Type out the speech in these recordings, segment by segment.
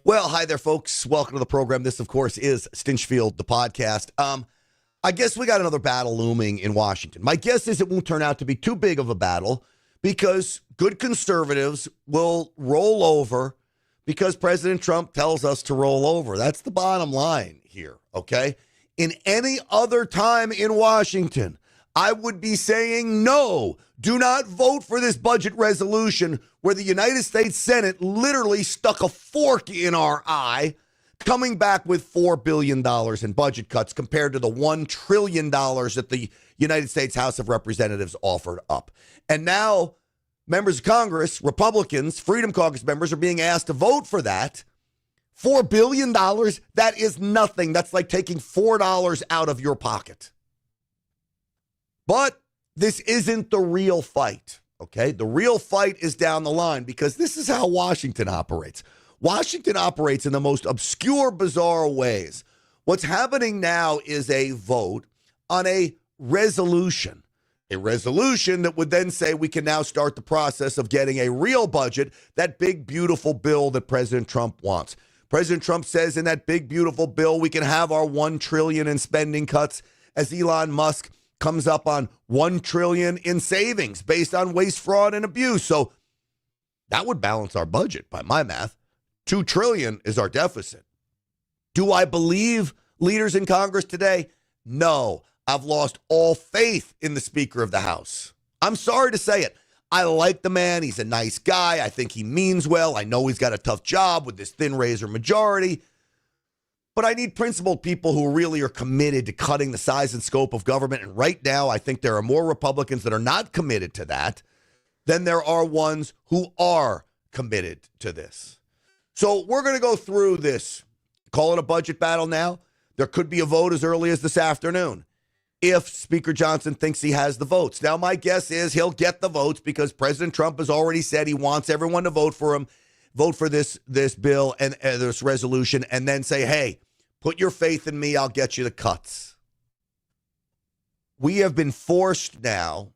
Well, hi there, folks. Welcome to the program. This, of course, is Stinchfield, the podcast. I guess we got another battle looming in Washington. My guess is it won't turn out to be too big of a battle because good conservatives will roll over because President Trump tells us to roll over. That's the bottom line here, okay? In any other time in Washington, I would be saying no, do not vote for this budget resolution where the United States Senate literally stuck a fork in our eye, coming back with $4 billion in budget cuts compared to the $1 trillion that the United States House of Representatives offered up. And now members of Congress, Republicans, Freedom Caucus members are being asked to vote for that. $4 billion, that is nothing. That's like taking $4 out of your pocket. But this isn't the real fight, okay? The real fight is down the line because this is how Washington operates. Washington operates in the most obscure, bizarre ways. What's happening now is a vote on a resolution that would then say we can now start the process of getting a real budget, that big, beautiful bill that President Trump wants. President Trump says in that big, beautiful bill, we can have our $1 trillion in spending cuts as Elon Musk comes up on $1 trillion in savings based on waste, fraud, and abuse. So that would balance our budget by my math. $2 trillion is our deficit. Do I believe leaders in Congress today? No. I've lost all faith in the Speaker of the House. I'm sorry to say it. I like the man. He's a nice guy. I think he means well. I know he's got a tough job with this thin razor majority. But I need principled people who really are committed to cutting the size and scope of government. And right now, I think there are more Republicans that are not committed to that than there are ones who are committed to this. So we're going to go through this. Call it a budget battle now. There could be a vote as early as this afternoon if Speaker Johnson thinks he has the votes. Now, my guess is he'll get the votes because President Trump has already said he wants everyone to vote for him, vote for this bill and this resolution, and then say, hey, put your faith in me, I'll get you the cuts. We have been forced now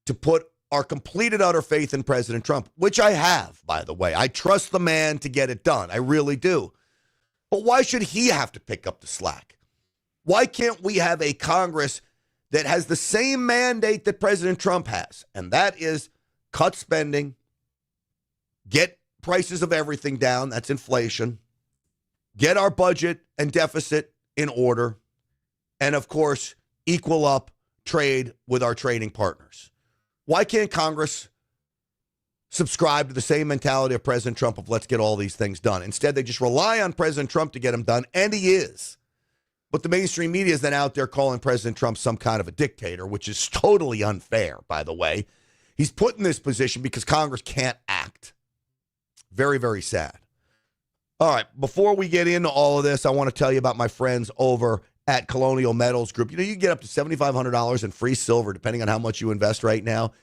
to put our complete and utter faith in President Trump, which I have, by the way. I trust the man to get it done. I really do. But why should he have to pick up the slack? Why can't we have a Congress that has the same mandate that President Trump has? And that is cut spending, get prices of everything down, that's inflation, get our budget and deficit in order, and, of course, equal up trade with our trading partners. Why can't Congress subscribe to the same mentality of President Trump of let's get all these things done? Instead, they just rely on President Trump to get them done, and he is. But the mainstream media is then out there calling President Trump some kind of a dictator, which is totally unfair, by the way. He's put in this position because Congress can't act. Very, very sad. All right, before we get into all of this, I want to tell you about my friends over at Colonial Metals Group. You know, you can get up to $7,500 in free silver, depending on how much you invest right now.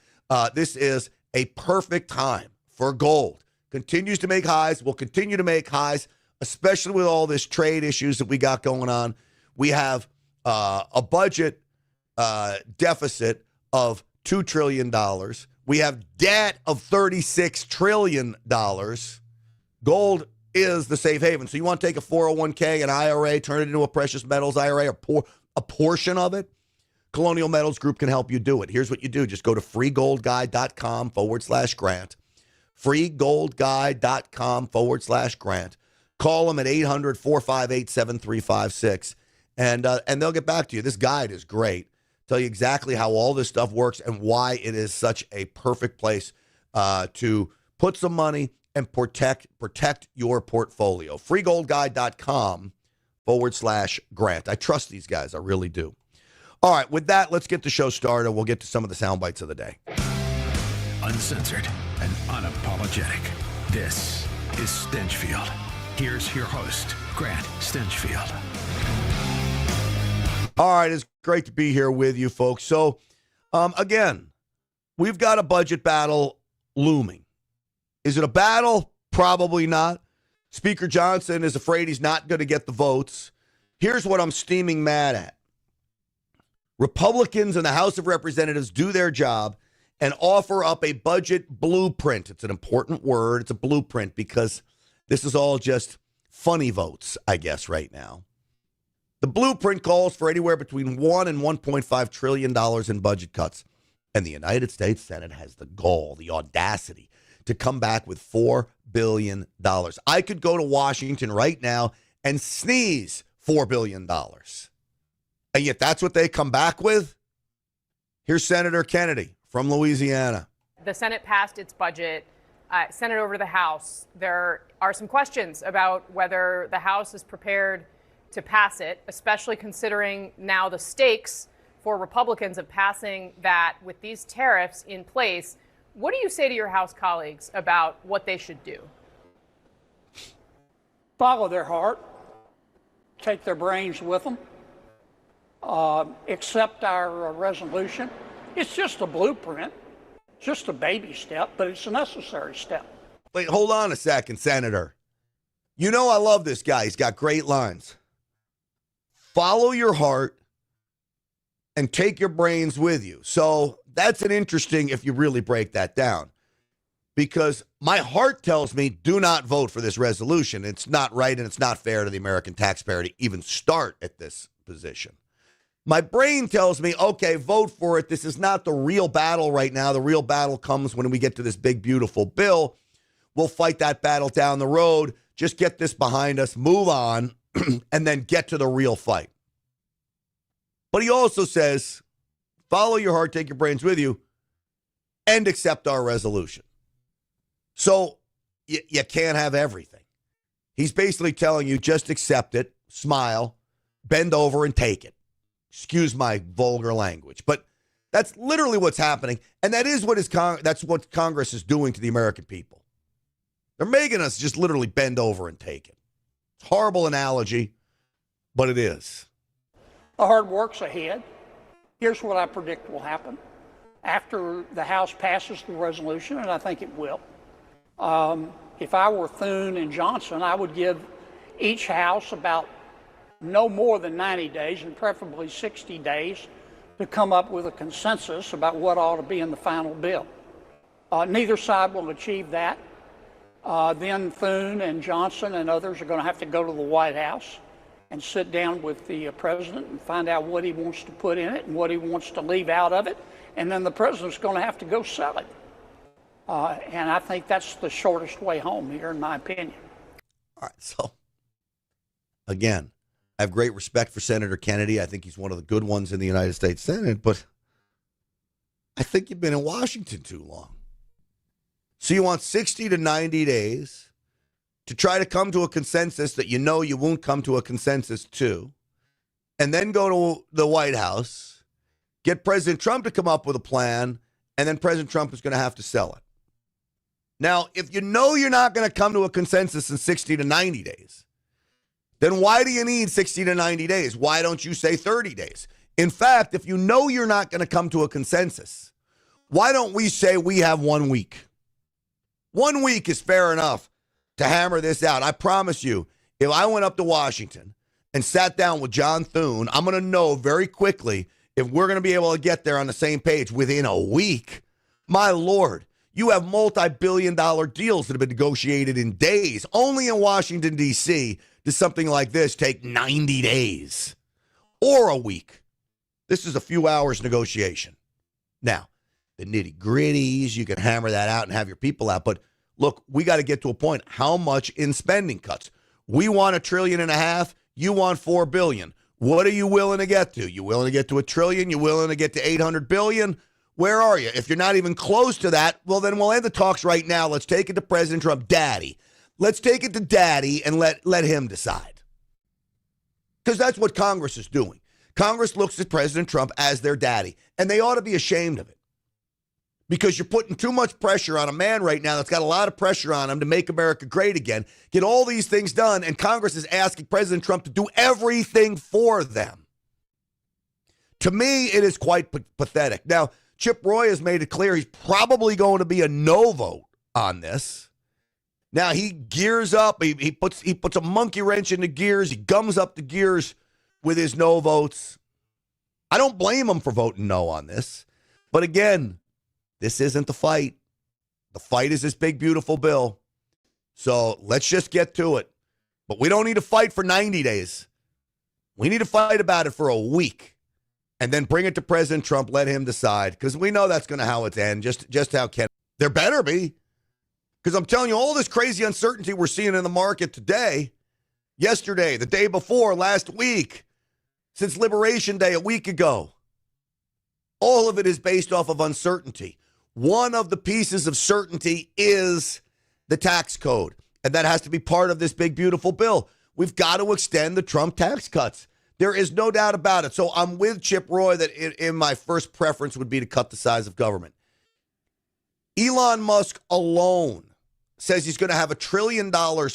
This is a perfect time for gold. Continues to make highs, will continue to make highs, especially with all this trade issues that we got going on. We have a budget deficit of $2 trillion. We have debt of $36 trillion. Gold is the safe haven. So you want to take a 401k, an IRA, turn it into a precious metals IRA, or a portion of it? Colonial Metals Group can help you do it. Here's what you do. Just go to freegoldguide.com/grant. freegoldguide.com/grant. Call them at 800-458-7356, and they'll get back to you. This guide is great. Tell you exactly how all this stuff works and why it is such a perfect place to put some money and protect your portfolio. freegoldguide.com/grant. I trust these guys. I really do. All right, with that, let's get the show started. We'll get to some of the sound bites of the day. Uncensored and unapologetic. This is Stinchfield. Here's your host, Grant Stinchfield. All right, it's great to be here with you folks. So, again, we've got a budget battle looming. Is it a battle? Probably not. Speaker Johnson is afraid he's not going to get the votes. Here's what I'm steaming mad at. Republicans in the House of Representatives do their job and offer up a budget blueprint. It's an important word. It's a blueprint because this is all just funny votes, I guess, right now. The blueprint calls for anywhere between $1 and $1.5 trillion in budget cuts. And the United States Senate has the gall, the audacity to come back with $4 billion. I could go to Washington right now and sneeze $4 billion. And yet that's what they come back with? Here's Senator Kennedy from Louisiana. The Senate passed its budget. Sent it over to the House. There are some questions about whether the House is prepared to pass it, especially considering now the stakes for Republicans of passing that with these tariffs in place. What do you say to your House colleagues about what they should do? Follow their heart, take their brains with them, accept our resolution. It's just a blueprint, just a baby step, but it's a necessary step. Wait, hold on a second, Senator. You know I love this guy. He's got great lines. Follow your heart and take your brains with you. So that's an interesting, if you really break that down, because my heart tells me do not vote for this resolution. It's not right and it's not fair to the American taxpayer to even start at this position. My brain tells me, okay, vote for it. This is not the real battle right now. The real battle comes when we get to this big, beautiful bill. We'll fight that battle down the road. Just get this behind us, move on, and then get to the real fight. But he also says, follow your heart, take your brains with you, and accept our resolution. So you can't have everything. He's basically telling you just accept it, smile, bend over, and take it. Excuse my vulgar language, but that's literally what's happening, and that is what that's what Congress is doing to the American people. They're making us just literally bend over and take it. It's a horrible analogy, but it is. The hard work's ahead. Here's what I predict will happen. After the House passes the resolution, and I think it will, if I were Thune and Johnson, I would give each House about no more than 90 days, and preferably 60 days, to come up with a consensus about what ought to be in the final bill. Neither side will achieve that. Then Thune and Johnson and others are going to have to go to the White House and sit down with the president and find out what he wants to put in it and what he wants to leave out of it. And then the president's going to have to go sell it. And I think that's the shortest way home here, in my opinion. All right. So, again, I have great respect for Senator Kennedy. I think he's one of the good ones in the United States Senate, but I think you've been in Washington too long. So you want 60 to 90 days to try to come to a consensus that you know you won't come to a consensus to, and then go to the White House, get President Trump to come up with a plan, and then President Trump is going to have to sell it. Now, if you know you're not going to come to a consensus in 60 to 90 days, then why do you need 60 to 90 days? Why don't you say 30 days? In fact, if you know you're not going to come to a consensus, why don't we say we have 1 week? 1 week is fair enough to hammer this out. I promise you, if I went up to Washington and sat down with John Thune, I'm going to know very quickly if we're going to be able to get there on the same page within a week. My Lord, you have multi-billion-dollar deals that have been negotiated in days. Only in Washington, D.C., does something like this take 90 days or a week. This is a few hours negotiation. Now, the nitty-gritties, you can hammer that out and have your people out. But look, we got to get to a point. How much in spending cuts? We want $1.5 trillion. You want $4 billion. What are you willing to get to? You willing to get to $1 trillion? You willing to get to $800 billion? Where are you? If you're not even close to that, well, then we'll end the talks right now. Let's take it to President Trump. Daddy. Let's take it to Daddy and let him decide. Because that's what Congress is doing. Congress looks at President Trump as their daddy, and they ought to be ashamed of it. Because you're putting too much pressure on a man right now that's got a lot of pressure on him to make America great again, get all these things done, and Congress is asking President Trump to do everything for them. To me, it is quite pathetic. Now, Chip Roy has made it clear he's probably going to be a no vote on this. Now, he gears up. He puts a monkey wrench in the gears. He gums up the gears with his no votes. I don't blame him for voting no on this. But again, this isn't the fight. The fight is this big, beautiful bill. So let's just get to it. But we don't need to fight for 90 days. We need to fight about it for a week and then bring it to President Trump, let him decide, because we know that's going to how it end, just how can. There better be, because I'm telling you, all this crazy uncertainty we're seeing in the market today, yesterday, the day before, last week, since Liberation Day a week ago, all of it is based off of uncertainty. One of the pieces of certainty is the tax code, and that has to be part of this big, beautiful bill. We've got to extend the Trump tax cuts. There is no doubt about it. So I'm with Chip Roy that in my first preference would be to cut the size of government. Elon Musk alone says he's going to have $1 trillion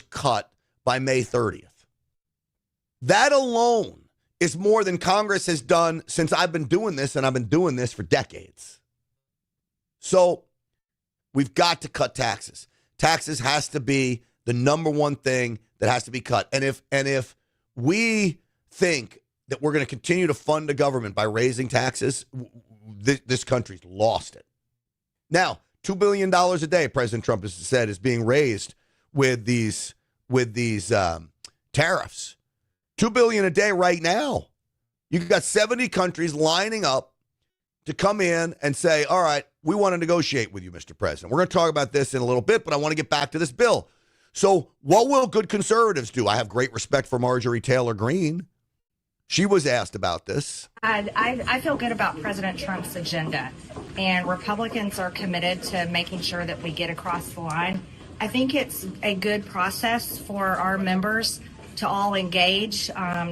cut by May 30th. That alone is more than Congress has done since I've been doing this, and I've been doing this for decades. So we've got to cut taxes. Taxes has to be the number one thing that has to be cut. And if we think that we're going to continue to fund the government by raising taxes, this country's lost it. Now, $2 billion a day, President Trump has said, is being raised with these tariffs. $2 billion a day right now. You've got 70 countries lining up to come in and say, all right, we want to negotiate with you, Mr. President. We're going to talk about this in a little bit, but I want to get back to this bill. So what will good conservatives do? I have great respect for Marjorie Taylor Greene. She was asked about this. I feel good about President Trump's agenda, and Republicans are committed to making sure that we get across the line. I think it's a good process for our members to all engage,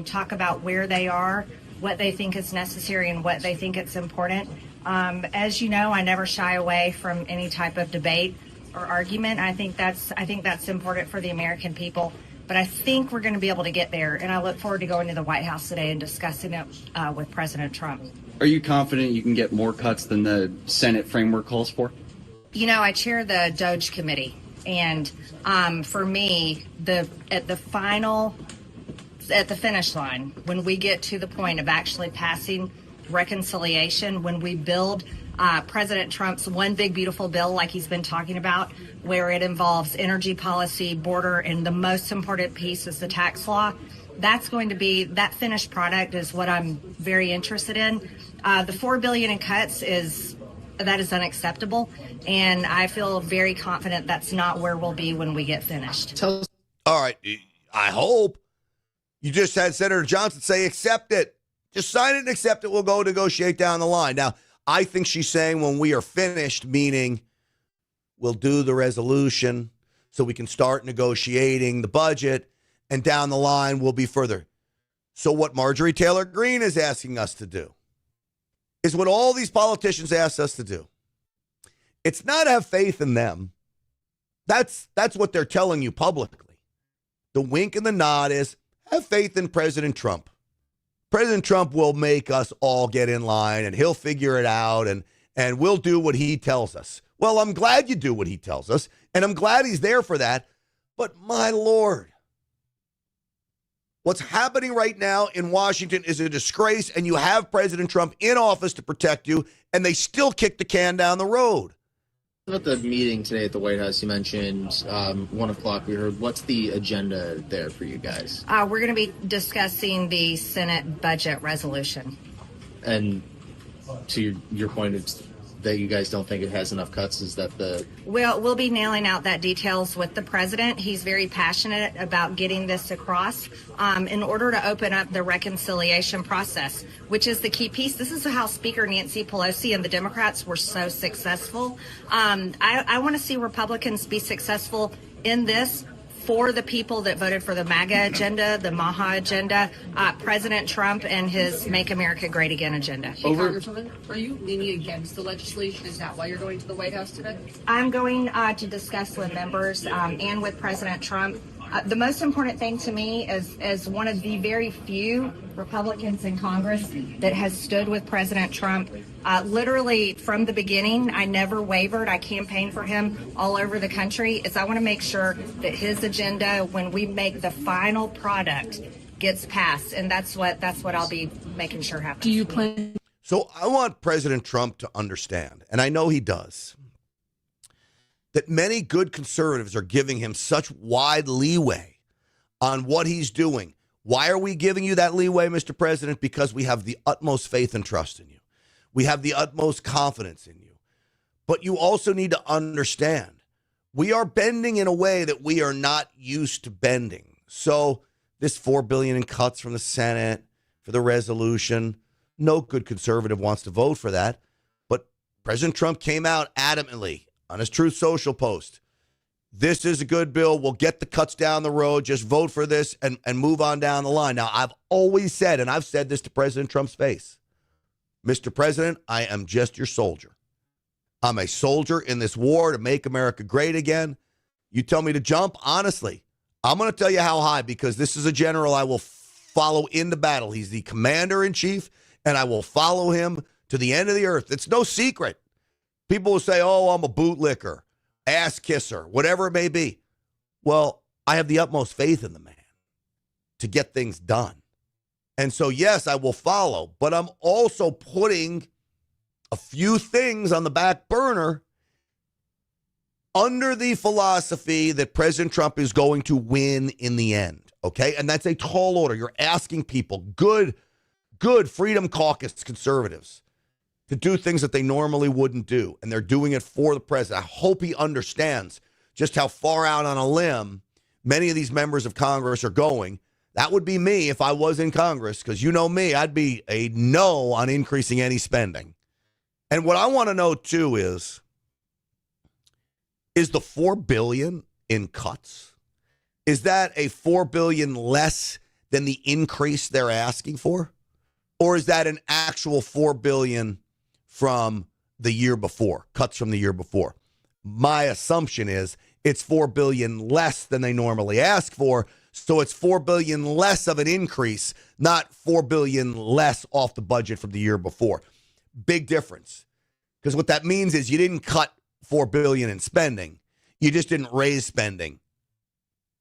talk about where they are, what they think is necessary, and what they think is important. As you know, I never shy away from any type of debate or argument. I think that's important for the American people. But I think we're going to be able to get there, and I look forward to going to the White House today and discussing it with President Trump. Are you confident you can get more cuts than the Senate framework calls for? You know, I chair the DOJ committee, and for me, at the finish line, when we get to the point of actually passing reconciliation, when we build President Trump's one big beautiful bill like he's been talking about, where it involves energy policy, border, and the most important piece is the tax law. That's going to be, that finished product is what I'm very interested in. The $4 billion in cuts is unacceptable, and I feel very confident that's not where we'll be when we get finished. All right, I hope. You just had Senator Johnson say, accept it. Just sign it and accept it. We'll go negotiate down the line. Now, I think she's saying when we are finished, meaning we'll do the resolution so we can start negotiating the budget, and down the line we'll be further. So what Marjorie Taylor Greene is asking us to do is what all these politicians ask us to do. It's not have faith in them. That's what they're telling you publicly. The wink and the nod is have faith in President Trump. President Trump will make us all get in line, and he'll figure it out, and we'll do what he tells us. Well, I'm glad you do what he tells us, and I'm glad he's there for that. But my Lord, what's happening right now in Washington is a disgrace, and you have President Trump in office to protect you, and they still kick the can down the road. About the meeting today at the White House, you mentioned 1 o'clock. We heard. What's the agenda there for you guys? We're going to be discussing the Senate budget resolution. And to your point, it's that you guys don't think it has enough cuts. Is that the? We'll be nailing out that details with the president. He's very passionate about getting this across in order to open up the reconciliation process, which is the key piece. This is how Speaker Nancy Pelosi and the Democrats were so successful. I want to see Republicans be successful in this for the people that voted for the MAGA agenda, the MAHA agenda, President Trump and his Make America Great Again agenda. Hey, Congresswoman, are you leaning against the legislation? Is that why you're going to the White House today? I'm going to discuss with members and with President Trump. The most important thing to me is as one of the very few Republicans in Congress that has stood with President Trump. Literally from the beginning, I never wavered. I campaigned for him all over the country. Is I want to make sure that his agenda, when we make the final product, gets passed, and that's what I'll be making sure happens. Do you plan? So I want President Trump to understand, and I know he does, that many good conservatives are giving him such wide leeway on what he's doing. Why are we giving you that leeway, Mr. President? Because we have the utmost faith and trust in you. We have the utmost confidence in you. But you also need to understand, we are bending in a way that we are not used to bending. So this $4 billion in cuts from the Senate for the resolution, no good conservative wants to vote for that. But President Trump came out adamantly on his Truth Social post. This is a good bill. We'll get the cuts down the road. Just vote for this and move on down the line. Now, I've always said, and I've said this to President Trump's face, Mr. President, I am just your soldier. I'm a soldier in this war to make America great again. You tell me to jump, honestly, I'm going to tell you how high, because this is a general I will follow into battle. He's the commander-in-chief, and I will follow him to the end of the earth. It's no secret. People will say, oh, I'm a bootlicker, ass kisser, whatever it may be. Well, I have the utmost faith in the man to get things done. And so, yes, I will follow, but I'm also putting a few things on the back burner under the philosophy that President Trump is going to win in the end, okay? And that's a tall order. You're asking people, good Freedom Caucus conservatives, to do things that they normally wouldn't do, and they're doing it for the president. I hope he understands just how far out on a limb many of these members of Congress are going. That would be me if I was in Congress, because you know me, I'd be a no on increasing any spending. And what I want to know, too, is the $4 billion in cuts, is that a $4 billion less than the increase they're asking for? Or is that an actual $4 billion from the year before, cuts from the year before? My assumption is it's $4 billion less than they normally ask for, so it's $4 billion less of an increase, not $4 billion less off the budget from the year before. Big difference, because what that means is you didn't cut $4 billion in spending, you just didn't raise spending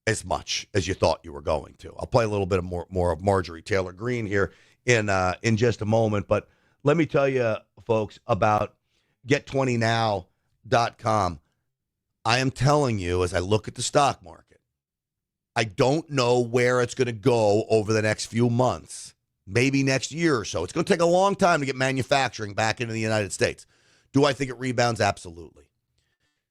as much as you thought you were going to. I'll play a little bit of more of Marjorie Taylor Greene here in just a moment, but let me tell you, folks, about get20now.com. I am telling you, as I look at the stock market, I don't know where it's going to go over the next few months, maybe next year or so. It's going to take a long time to get manufacturing back into the United States. Do I think it rebounds? Absolutely.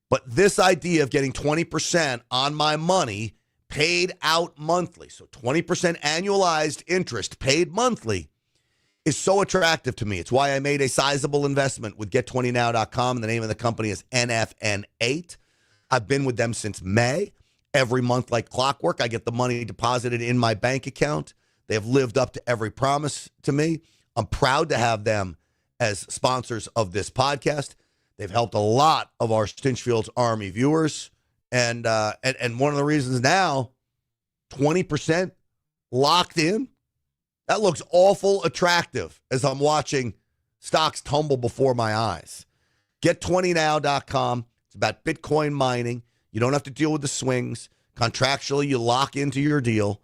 But this idea of getting 20% on my money paid out monthly, so 20% annualized interest paid monthly, is so attractive to me. It's why I made a sizable investment with get20now.com. The name of the company is NFN8. I've been with them since May. Every month, like clockwork, I get the money deposited in my bank account. They have lived up to every promise to me. I'm proud to have them as sponsors of this podcast. They've helped a lot of our Stinchfield's Army viewers. And one of the reasons now, 20% locked in, that looks awful attractive as I'm watching stocks tumble before my eyes. Get20now.com. It's about Bitcoin mining. You don't have to deal with the swings. Contractually, you lock into your deal.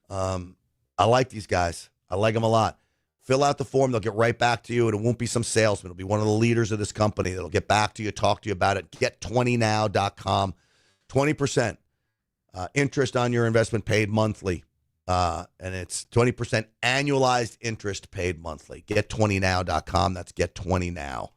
I like these guys. I like them a lot. Fill out the form. They'll get right back to you, and it won't be some salesman. It'll be one of the leaders of this company that'll get back to you, talk to you about it. Get20now.com. 20% interest on your investment paid monthly. And it's 20% annualized interest paid monthly. Get20now.com. That's get20now.com.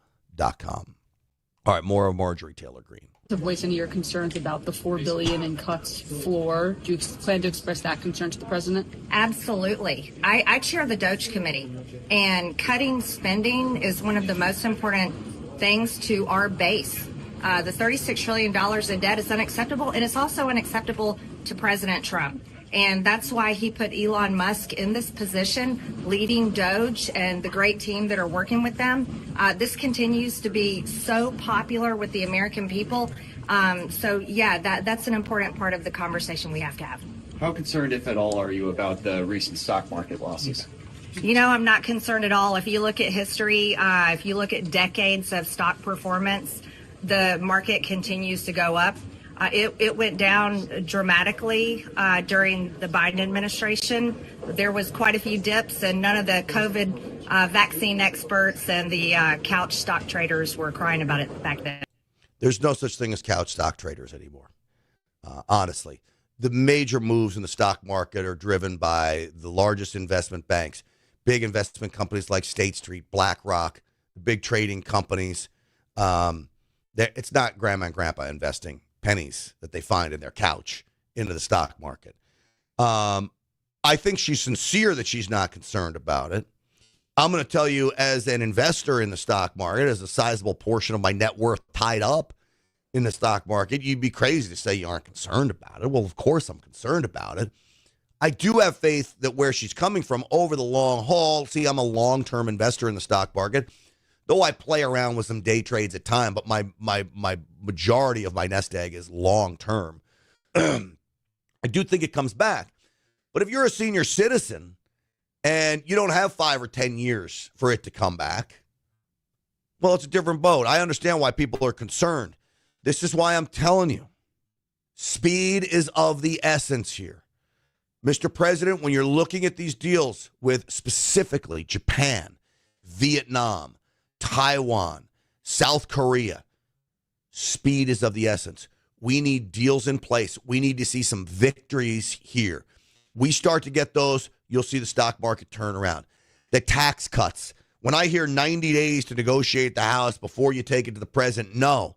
All right, more of Marjorie Taylor Greene. To voice any of your concerns about the $4 billion in cuts floor, do you plan to express that concern to the president? Absolutely. I chair the Doge Committee, and cutting spending is one of the most important things to our base. The $36 trillion in debt is unacceptable, and it's also unacceptable to President Trump. And that's why he put Elon Musk in this position, leading Doge and the great team that are working with them. This continues to be so popular with the American people. That's an important part of the conversation we have to have. How concerned, if at all, are you about the recent stock market losses? You know, I'm not concerned at all. If you look at history, if you look at decades of stock performance, the market continues to go up. It went down dramatically during the Biden administration. There was quite a few dips, and none of the COVID vaccine experts and the couch stock traders were crying about it back then. There's no such thing as couch stock traders anymore. Honestly, the major moves in the stock market are driven by the largest investment banks, big investment companies like State Street, BlackRock, the big trading companies. It's not grandma and grandpa investing pennies that they find in their couch into the stock market. I think she's sincere that she's not concerned about it. I'm going to tell you, as an investor in the stock market, as a sizable portion of my net worth tied up in the stock market, you'd be crazy to say you aren't concerned about it. Well, of course I'm concerned about it. I do have faith that where she's coming from over the long haul, see, I'm a long-term investor in the stock market, though I play around with some day trades at time, but my majority of my nest egg is long-term. I do think it comes back. But if you're a senior citizen and you don't have 5 or 10 years for it to come back, well, it's a different boat. I understand why people are concerned. This is why I'm telling you, speed is of the essence here. Mr. President, when you're looking at these deals with specifically Japan, Vietnam, Taiwan, South Korea, speed is of the essence. We need deals in place. We need to see some victories here. We start to get those, you'll see the stock market turn around. The tax cuts. When I hear 90 days to negotiate the House before you take it to the president, no.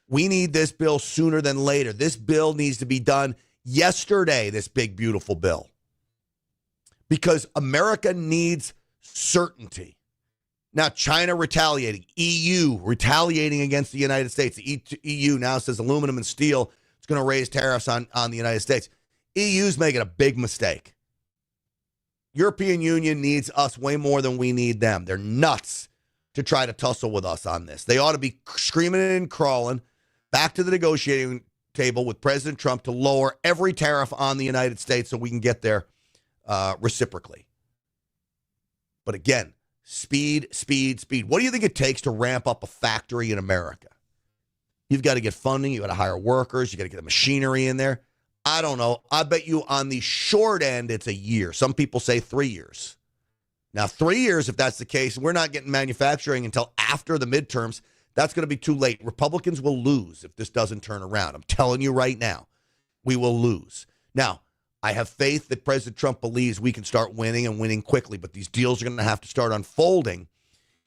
We need this bill sooner than later. This bill needs to be done yesterday, this big, beautiful bill. Because America needs certainty. Now, China retaliating, EU retaliating against the United States. The EU now says aluminum and steel is going to raise tariffs on the United States. EU's making a big mistake. European Union needs us way more than we need them. They're nuts to try to tussle with us on this. They ought to be screaming and crawling back to the negotiating table with President Trump to lower every tariff on the United States so we can get there reciprocally. But again, speed, speed, speed. What do you think it takes to ramp up a factory in America? You've got to get funding. You've got to hire workers. You got to get the machinery in there. I don't know. I bet you on the short end, it's a year. Some people say 3 years. Now, 3 years, if that's the case, we're not getting manufacturing until after the midterms. That's going to be too late. Republicans will lose if this doesn't turn around. I'm telling you right now, we will lose. Now, I have faith that President Trump believes we can start winning and winning quickly, but these deals are going to have to start unfolding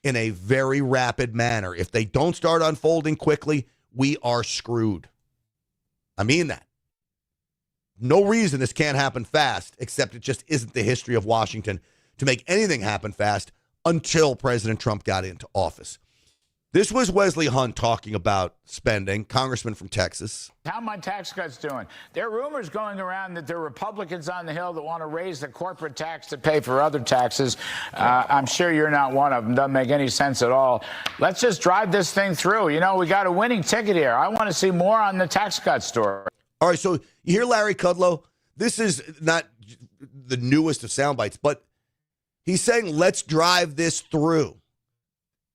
in a very rapid manner. If they don't start unfolding quickly, we are screwed. I mean that. No reason this can't happen fast, except it just isn't the history of Washington to make anything happen fast until President Trump got into office. This was Wesley Hunt talking about spending, congressman from Texas. How are my tax cuts doing? There are rumors going around that there are Republicans on the Hill that want to raise the corporate tax to pay for other taxes. I'm sure you're not one of them. Doesn't make any sense at all. Let's just drive this thing through. You know, we got a winning ticket here. I want to see more on the tax cut story. All right, so you hear Larry Kudlow? This is not the newest of sound bites, but he's saying let's drive this through.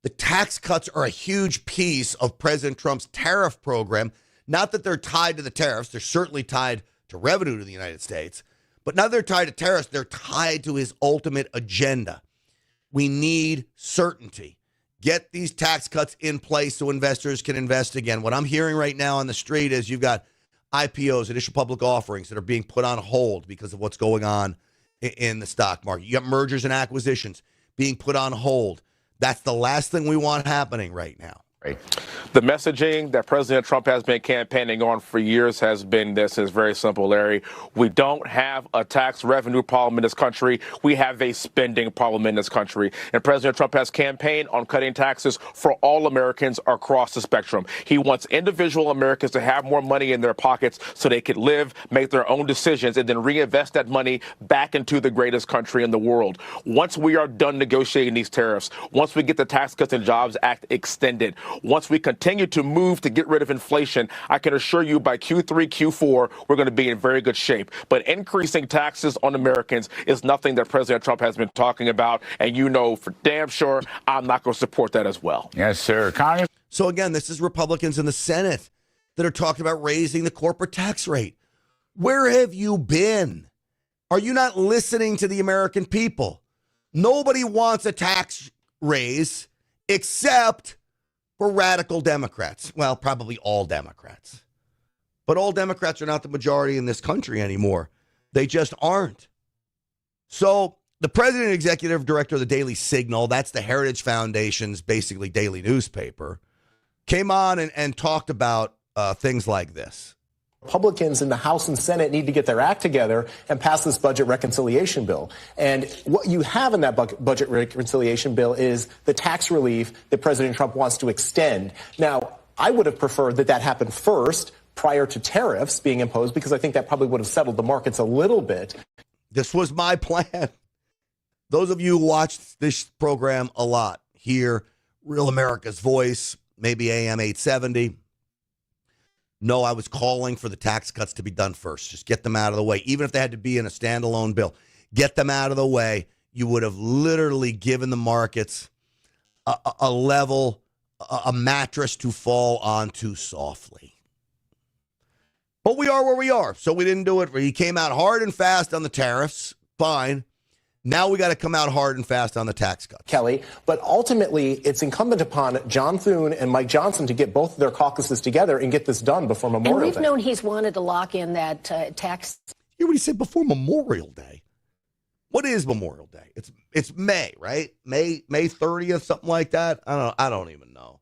The tax cuts are a huge piece of President Trump's tariff program. Not that they're tied to the tariffs. They're certainly tied to revenue to the United States. But now they're tied to tariffs. They're tied to his ultimate agenda. We need certainty. Get these tax cuts in place so investors can invest again. What I'm hearing right now on the street is you've got IPOs, initial public offerings, that are being put on hold because of what's going on in the stock market. You got mergers and acquisitions being put on hold. That's the last thing we want happening right now. The messaging that President Trump has been campaigning on for years has been this. Is very simple, Larry. We don't have a tax revenue problem in this country. We have a spending problem in this country. And President Trump has campaigned on cutting taxes for all Americans across the spectrum. He wants individual Americans to have more money in their pockets so they could live, make their own decisions, and then reinvest that money back into the greatest country in the world. Once we are done negotiating these tariffs, once we get the Tax Cuts and Jobs Act extended, once we continue to move to get rid of inflation, I can assure you by Q3, Q4, we're going to be in very good shape. But increasing taxes on Americans is nothing that President Trump has been talking about. And you know for damn sure I'm not going to support that as well. Yes, sir. Congress. So again, this is Republicans in the Senate that are talking about raising the corporate tax rate. Where have you been? Are you not listening to the American people? Nobody wants a tax raise except for radical Democrats. Well, probably all Democrats. But all Democrats are not the majority in this country anymore. They just aren't. So the president and executive director of the Daily Signal, that's the Heritage Foundation's basically daily newspaper, came on and talked about things like this. Republicans in the House and Senate need to get their act together and pass this budget reconciliation bill. And what you have in that budget reconciliation bill is the tax relief that President Trump wants to extend. Now, I would have preferred that happened first prior to tariffs being imposed, because I think that probably would have settled the markets a little bit. This was my plan. Those of you who watch this program a lot, hear Real America's Voice, maybe AM 870, no, I was calling for the tax cuts to be done first. Just get them out of the way. Even if they had to be in a standalone bill, get them out of the way. You would have literally given the markets a level, a mattress to fall onto softly. But we are where we are, so we didn't do it. He came out hard and fast on the tariffs. Fine. Now we got to come out hard and fast on the tax cuts. Kelly, but ultimately it's incumbent upon John Thune and Mike Johnson to get both of their caucuses together and get this done before Memorial Day. And we've known he's wanted to lock in that tax. You already said before Memorial Day. What is Memorial Day? It's May, right? May 30th, something like that. I don't even know.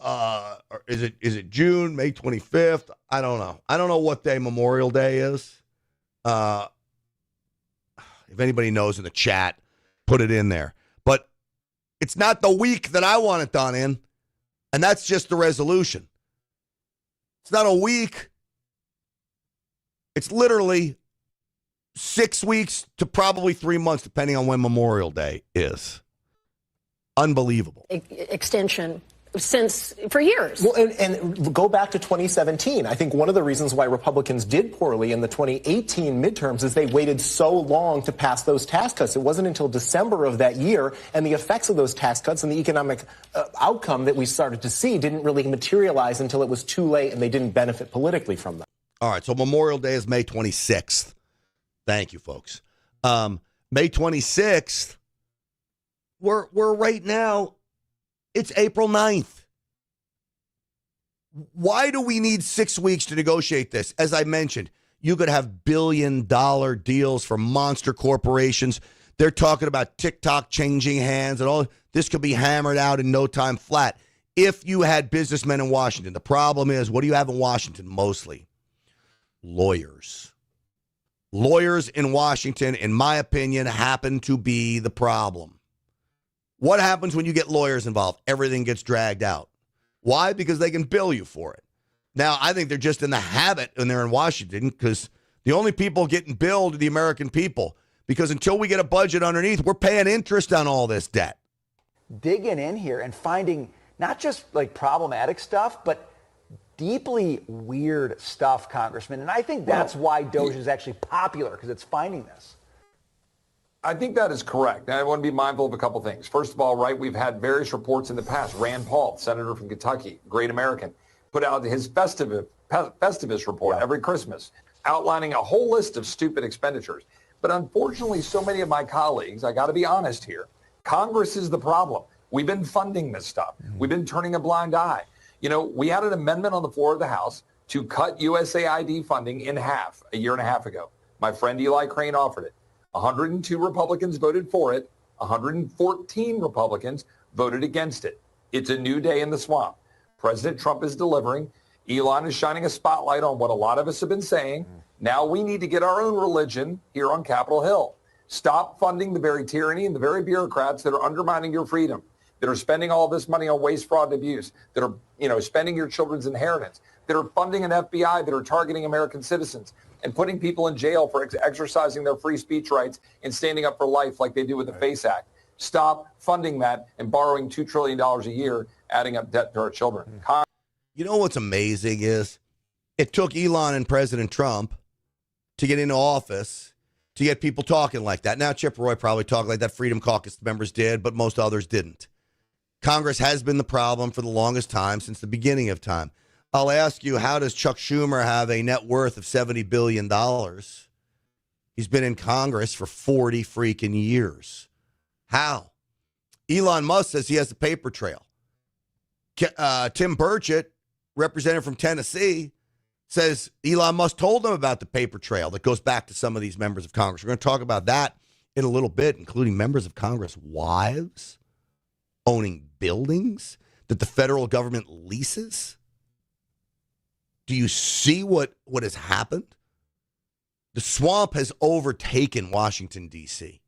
Or is it June, May 25th? I don't know. I don't know what day Memorial Day is. If anybody knows in the chat, put it in there. But it's not the week that I want it done in, and that's just the resolution. It's not a week. It's literally 6 weeks to probably 3 months, depending on when Memorial Day is. Unbelievable. Extension for years. Well, and go back to 2017. I think one of the reasons why Republicans did poorly in the 2018 midterms is they waited so long to pass those tax cuts. It wasn't until December of that year, and the effects of those tax cuts and the economic outcome that we started to see didn't really materialize until it was too late, and they didn't benefit politically from them. All right, so Memorial Day is May 26th. Thank you, folks. May 26th, we're right now, it's April 9th. Why do we need 6 weeks to negotiate this? As I mentioned, you could have billion-dollar deals for monster corporations. They're talking about TikTok changing hands and all. This could be hammered out in no time flat if you had businessmen in Washington. The problem is, what do you have in Washington mostly? Lawyers. Lawyers in Washington, in my opinion, happen to be the problem. What happens when you get lawyers involved? Everything gets dragged out. Why? Because they can bill you for it. Now, I think they're just in the habit when they're in Washington, because the only people getting billed are the American people. Because until we get a budget underneath, we're paying interest on all this debt. Digging in here and finding not just like problematic stuff, but deeply weird stuff, Congressman. And I think that's why Doge is actually popular, because it's finding this. I think that is correct. And I want to be mindful of a couple things. First of all, right, we've had various reports in the past. Rand Paul, senator from Kentucky, great American, put out his Festivus report every Christmas, outlining a whole list of stupid expenditures. But unfortunately, so many of my colleagues, I got to be honest here, Congress is the problem. We've been funding this stuff. We've been turning a blind eye. You know, we had an amendment on the floor of the House to cut USAID funding in half a year and a half ago. My friend Eli Crane offered it. 102 Republicans voted for it. 114 Republicans voted against it. It's a new day in the swamp. President Trump is delivering. Elon is shining a spotlight on what a lot of us have been saying. Now we need to get our own religion here on Capitol Hill. Stop funding the very tyranny and the very bureaucrats that are undermining your freedom, that are spending all this money on waste, fraud, and abuse, that are, spending your children's inheritance, that are funding an FBI that are targeting American citizens and putting people in jail for exercising their free speech rights and standing up for life like they do with the FACE Act. Stop funding that and borrowing $2 trillion a year, adding up debt to our children. You know what's amazing is it took Elon and President Trump to get into office to get people talking like that. Now, Chip Roy probably talked like that. Freedom Caucus members did, but most others didn't. Congress has been the problem for the longest time, since the beginning of time. I'll ask you, how does Chuck Schumer have a net worth of $70 billion? He's been in Congress for 40 freaking years. How? Elon Musk says he has a paper trail. Tim Burchett, representative from Tennessee, says Elon Musk told them about the paper trail that goes back to some of these members of Congress. We're going to talk about that in a little bit, including members of Congress' wives owning buildings that the federal government leases. Do you see what has happened? The swamp has overtaken Washington, D.C.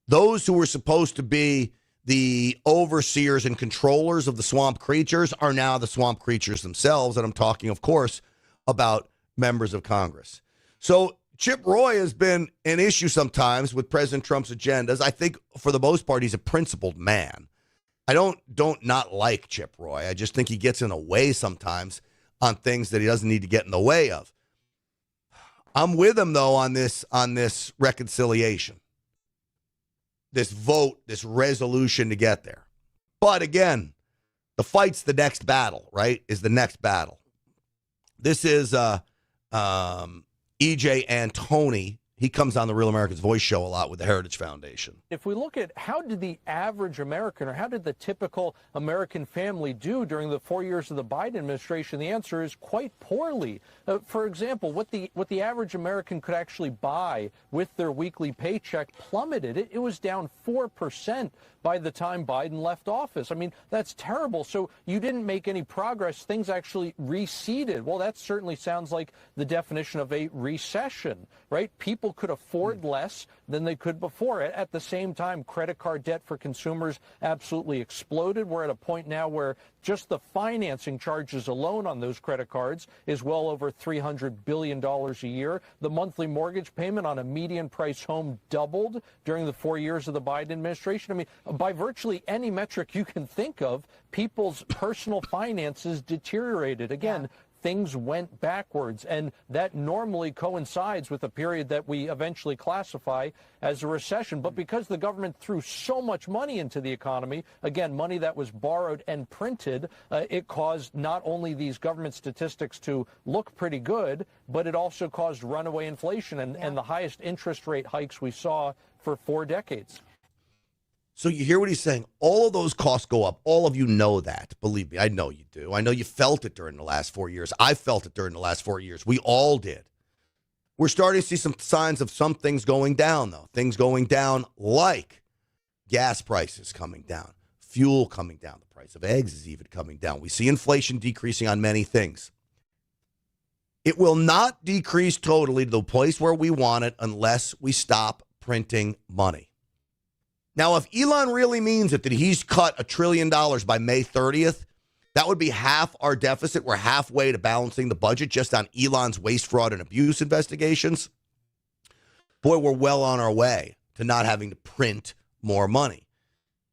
Those who were supposed to be the overseers and controllers of the swamp creatures are now the swamp creatures themselves. And I'm talking, of course, about members of Congress. So Chip Roy has been an issue sometimes with President Trump's agendas. I think for the most part, he's a principled man. I don't not like Chip Roy. I just think he gets in the way sometimes on things that he doesn't need to get in the way of. I'm with him, though, on this reconciliation, this vote, this resolution to get there. But again, the fight's the next battle, right? Is the next battle. This is E.J. Antoni. He comes on the Real America's Voice show a lot with the Heritage Foundation. If we look at how did the average American or how did the typical American family do during the 4 years of the Biden administration, the answer is quite poorly. For example, what the average American could actually buy with their weekly paycheck plummeted. It was down 4% by the time Biden left office. I mean, that's terrible. So you didn't make any progress. Things actually receded. Well, that certainly sounds like the definition of a recession, right? People could afford less than they could before. At the same time, credit card debt for consumers absolutely exploded. We're at a point now where just the financing charges alone on those credit cards is well over $300 billion a year. The monthly mortgage payment on a median price home doubled during the 4 years of the Biden administration. I mean, by virtually any metric you can think of, people's personal finances deteriorated. Again, things went backwards, and that normally coincides with a period that we eventually classify as a recession. But because the government threw so much money into the economy, again, money that was borrowed and printed, it caused not only these government statistics to look pretty good, but it also caused runaway inflation and the highest interest rate hikes we saw for 4 decades. So you hear what he's saying. All of those costs go up. All of you know that. Believe me, I know you do. I know you felt it during the last 4 years. I felt it during the last 4 years. We all did. We're starting to see some signs of some things going down, though. Things going down like gas prices coming down, fuel coming down. The price of eggs is even coming down. We see inflation decreasing on many things. It will not decrease totally to the place where we want it unless we stop printing money. Now, if Elon really means it, that he's cut $1 trillion by May 30th, that would be half our deficit. We're halfway to balancing the budget just on Elon's waste, fraud, and abuse investigations. Boy, we're well on our way to not having to print more money.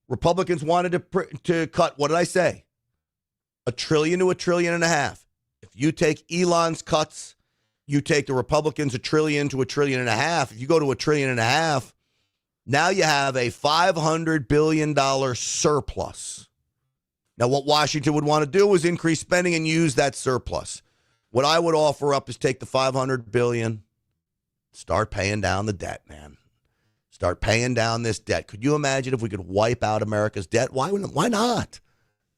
Republicans wanted to cut, what did I say? $1 trillion to $1.5 trillion. If you take Elon's cuts, you take the Republicans $1 trillion to $1.5 trillion. If you go to $1.5 trillion, now you have a $500 billion surplus. Now, what Washington would want to do is increase spending and use that surplus. What I would offer up is take the $500 billion, start paying down the debt, man. Start paying down this debt. Could you imagine if we could wipe out America's debt? Why not?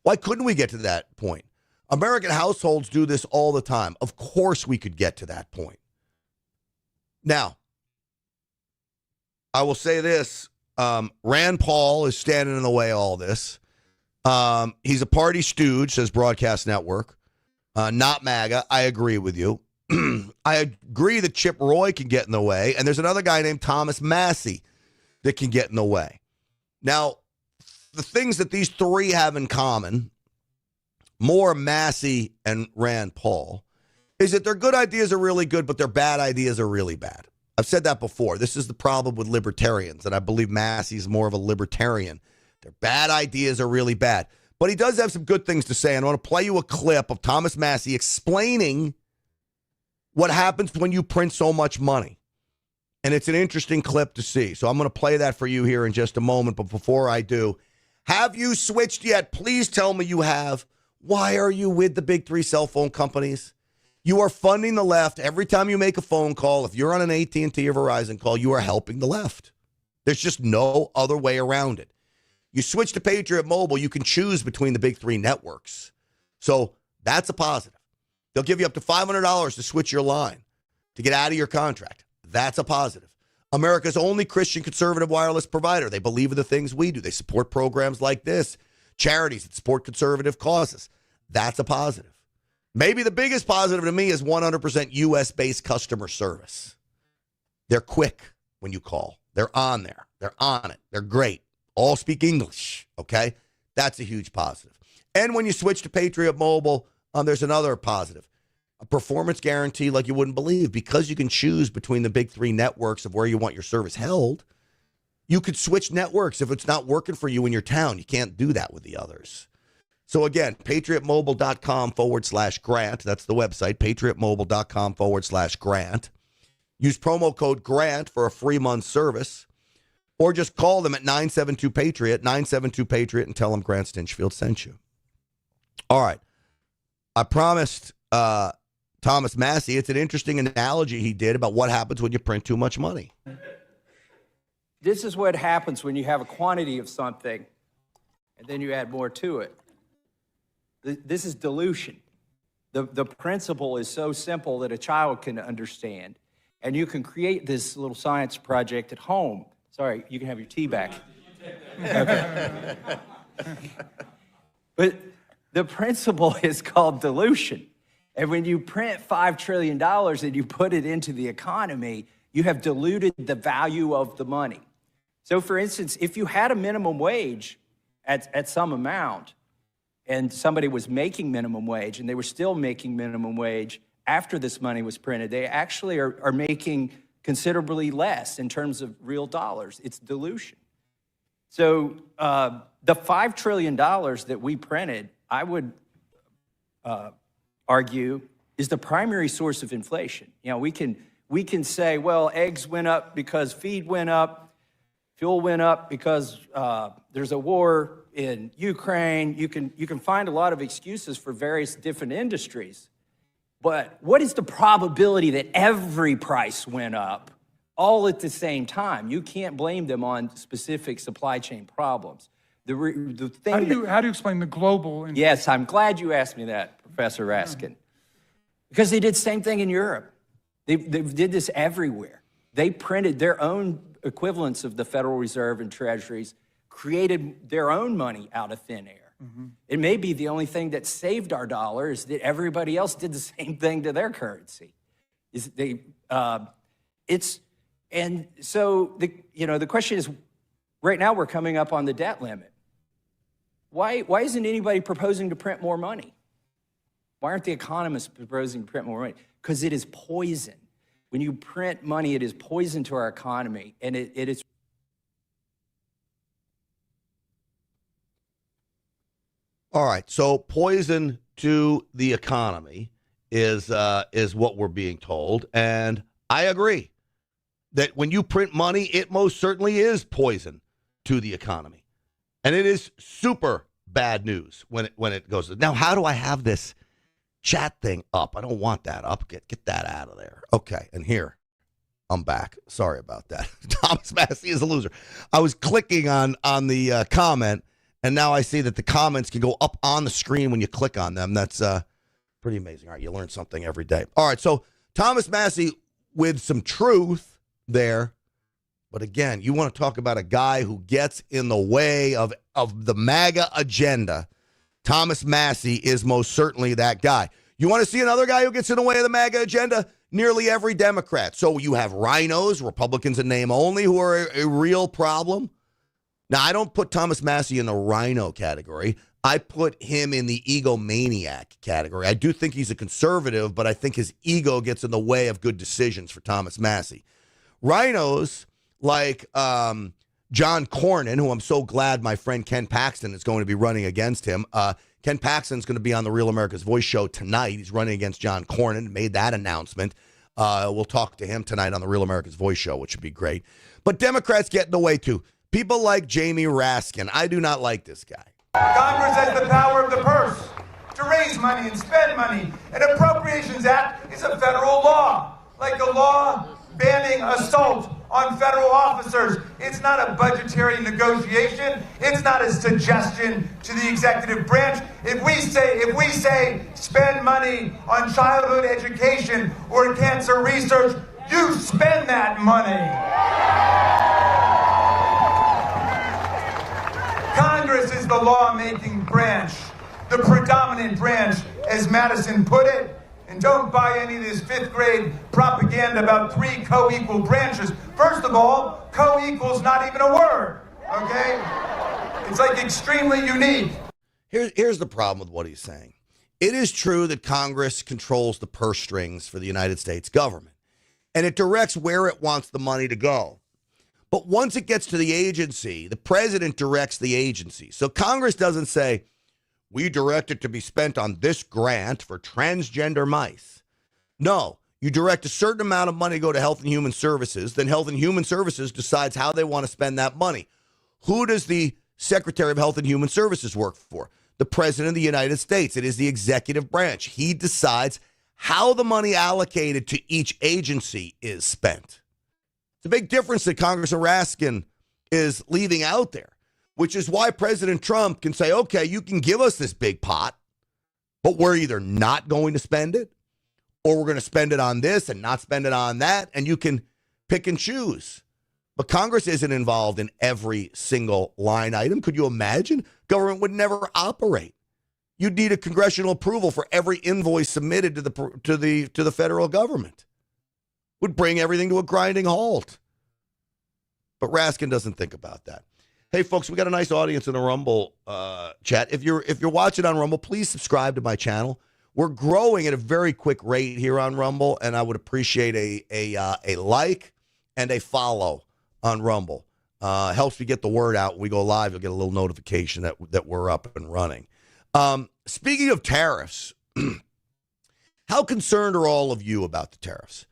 Why couldn't we get to that point? American households do this all the time. Of course we could get to that point. Now, I will say this. Rand Paul is standing in the way of all this. He's a party stooge, says Broadcast Network. Not MAGA. I agree with you. I agree that Chip Roy can get in the way. And there's another guy named Thomas Massie that can get in the way. Now, the things that these three have in common, more Massie and Rand Paul, is that their good ideas are really good, but their bad ideas are really bad. I've said that before. This is the problem with libertarians, and I believe Massey is more of a libertarian. Their bad ideas are really bad. But he does have some good things to say, and I want to play you a clip of Thomas Massie explaining what happens when you print so much money. And it's an interesting clip to see. So I'm going to play that for you here in just a moment. But before I do, have you switched yet? Please tell me you have. Why are you with the big three cell phone companies? You are funding the left. Every time you make a phone call, if you're on an AT&T or Verizon call, you are helping the left. There's just no other way around it. You switch to Patriot Mobile, you can choose between the big three networks. So that's a positive. They'll give you up to $500 to switch your line, to get out of your contract. That's a positive. America's only Christian conservative wireless provider. They believe in the things we do. They support programs like this, charities that support conservative causes. That's a positive. Maybe the biggest positive to me is 100% U.S.-based customer service. They're quick when you call. They're on there. They're on it. They're great. All speak English, okay? That's a huge positive. And when you switch to Patriot Mobile, there's another positive. A performance guarantee like you wouldn't believe. Because you can choose between the big three networks of where you want your service held, you could switch networks if it's not working for you in your town. You can't do that with the others. So again, patriotmobile.com/grant. That's the website, patriotmobile.com/grant. Use promo code GRANT for a free month service. Or just call them at 972-PATRIOT, 972-PATRIOT, and tell them Grant Stinchfield sent you. All right. I promised Thomas Massey, it's an interesting analogy he did about what happens when you print too much money. This is what happens when you have a quantity of something and then you add more to it. This is dilution. The principle is so simple that a child can understand. And you can create this little science project at home. Sorry, you can have your tea back. Okay. But the principle is called dilution. And when you print $5 trillion and you put it into the economy, you have diluted the value of the money. So for instance, if you had a minimum wage at some amount and somebody was making minimum wage and they were still making minimum wage after this money was printed, they actually are making considerably less in terms of real dollars. It's dilution. So the $5 trillion that we printed, I would argue, is the primary source of inflation. You know, we can say, well, eggs went up because feed went up, fuel went up because there's a war in Ukraine. You can find a lot of excuses for various different industries. But what is the probability that every price went up all at the same time? You can't blame them on specific supply chain problems. The thing how do you explain the global? Yes, I'm glad you asked me that, Professor Raskin. Because they did the same thing in Europe. They did this everywhere. They printed their own equivalents of the Federal Reserve and Treasuries, created their own money out of thin air. Mm-hmm. It may be the only thing that saved our dollar is that everybody else did the same thing to their currency. And so the question is, right now we're coming up on the debt limit. Why isn't anybody proposing to print more money? Why aren't the economists proposing to print more money? Because it is poison. When you print money, it is poison to our economy, and it is. All right, so poison to the economy is what we're being told, and I agree that when you print money, it most certainly is poison to the economy, and it is super bad news when it goes. Now, how do I have this chat thing up? I don't want that up. Get that out of there. Okay, and here I'm back. Sorry about that. Thomas Massey is a loser. I was clicking on the comment. And now I see that the comments can go up on the screen when you click on them. That's pretty amazing. All right, you learn something every day. All right, so Thomas Massey with some truth there. But again, you want to talk about a guy who gets in the way of the MAGA agenda. Thomas Massey is most certainly that guy. You want to see another guy who gets in the way of the MAGA agenda? Nearly every Democrat. So you have RINOs, Republicans in name only, who are a real problem. Now, I don't put Thomas Massey in the RINO category. I put him in the egomaniac category. I do think he's a conservative, but I think his ego gets in the way of good decisions for Thomas Massey. RINOs like John Cornyn, who I'm so glad my friend Ken Paxton is going to be running against him. Ken Paxton's going to be on the Real America's Voice show tonight. He's running against John Cornyn, made that announcement. We'll talk to him tonight on the Real America's Voice show, which would be great. But Democrats get in the way, too. People like Jamie Raskin. I do not like this guy. Congress has the power of the purse to raise money and spend money. An Appropriations Act is a federal law, like the law banning assault on federal officers. It's not a budgetary negotiation. It's not a suggestion to the executive branch. If we say spend money on childhood education or cancer research, you spend that money. Congress is the lawmaking branch, the predominant branch, as Madison put it. And don't buy any of this fifth grade propaganda about 3 co-equal branches. First of all, co-equal's not even a word, okay? It's like extremely unique. Here's the problem with what he's saying. It is true that Congress controls the purse strings for the United States government, and it directs where it wants the money to go. But once it gets to the agency, the president directs the agency. So Congress doesn't say, we direct it to be spent on this grant for transgender mice. No, you direct a certain amount of money to go to Health and Human Services. Then Health and Human Services decides how they want to spend that money. Who does the Secretary of Health and Human Services work for? The President of the United States. It is the executive branch. He decides how the money allocated to each agency is spent. It's a big difference that Congressman Raskin is leaving out there, which is why President Trump can say, okay, you can give us this big pot, but we're either not going to spend it or we're going to spend it on this and not spend it on that, and you can pick and choose. But Congress isn't involved in every single line item. Could you imagine? Government would never operate. You'd need a congressional approval for every invoice submitted to the federal government. Would bring everything to a grinding halt. But Raskin doesn't think about that. Hey, folks, we got a nice audience in the Rumble chat. If you're watching on Rumble, please subscribe to my channel. We're growing at a very quick rate here on Rumble, and I would appreciate a like and a follow on Rumble. Helps me get the word out. When we go live, you'll get a little notification that we're up and running. Speaking of tariffs, how concerned are all of you about the tariffs?